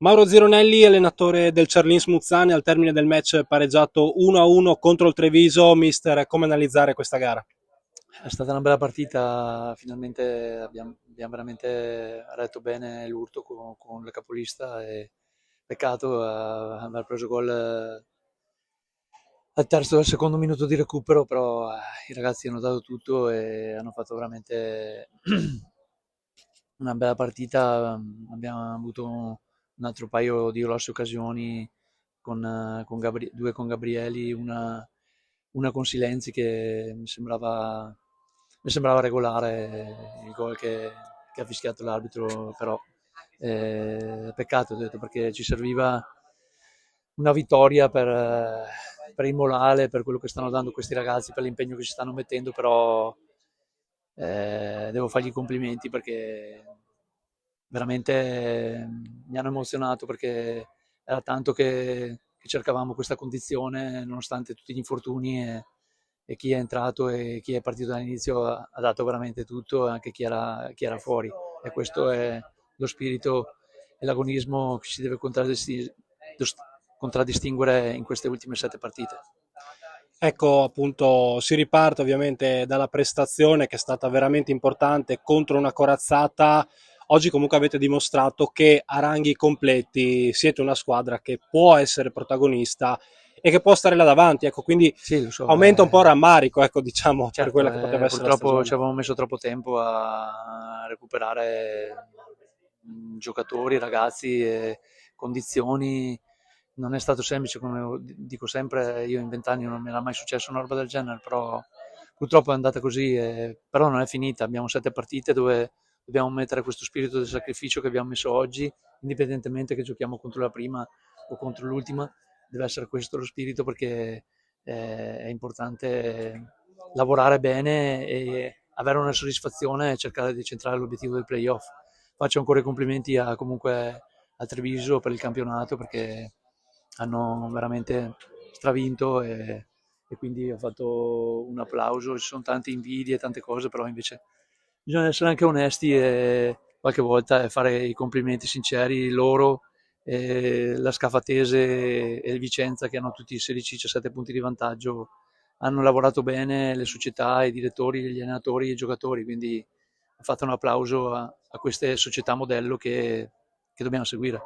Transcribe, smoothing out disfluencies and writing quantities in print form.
Mauro Zironelli, allenatore del Cerlin Smuzzane, al termine del match pareggiato 1-1 contro il Treviso. Mister, come analizzare questa gara? È stata una bella partita, finalmente abbiamo veramente retto bene l'urto con il capolista e peccato aver preso gol al terzo del secondo minuto di recupero, però i ragazzi hanno dato tutto e hanno fatto veramente una bella partita. Abbiamo avuto un altro paio di grosse occasioni due con Gabrieli, una con Silenzi che mi sembrava regolare il gol che ha fischiato l'arbitro, però peccato, ho detto, perché ci serviva una vittoria per il morale, per quello che stanno dando questi ragazzi, per l'impegno che ci stanno mettendo, però devo fargli i complimenti perché veramente mi hanno emozionato, perché era tanto che cercavamo questa condizione nonostante tutti gli infortuni, e chi è entrato e chi è partito dall'inizio ha dato veramente tutto, anche chi era fuori, e questo è lo spirito e l'agonismo che si deve contraddistinguere in queste ultime 7 partite. Ecco, appunto, si riparte ovviamente dalla prestazione che è stata veramente importante contro una corazzata. Oggi comunque avete dimostrato che a ranghi completi siete una squadra che può essere protagonista e che può stare là davanti. Ecco, quindi Sì, lo so, aumenta un po' il rammarico, ecco, diciamo, per certo, quella che poteva essere la purtroppo ci stagione. avevamo messo troppo tempo a recuperare giocatori, ragazzi e condizioni. Non è stato semplice, come dico sempre, io in 20 anni non mi era mai successo una roba del genere, però purtroppo è andata così, però non è finita. Abbiamo 7 partite dove dobbiamo mettere questo spirito del sacrificio che abbiamo messo oggi, indipendentemente che giochiamo contro la prima o contro l'ultima, deve essere questo lo spirito, perché è importante lavorare bene e avere una soddisfazione e cercare di centrare l'obiettivo del playoff. Faccio ancora i complimenti comunque al Treviso per il campionato, perché hanno veramente stravinto, e quindi ho fatto un applauso. Ci sono tante invidie, tante cose, però invece bisogna essere anche onesti e qualche volta fare i complimenti sinceri loro, la Scafatese e il Vicenza, che hanno tutti 16-17 punti di vantaggio, hanno lavorato bene, le società, i direttori, gli allenatori e i giocatori, quindi ho fatto un applauso a queste società modello che dobbiamo seguire.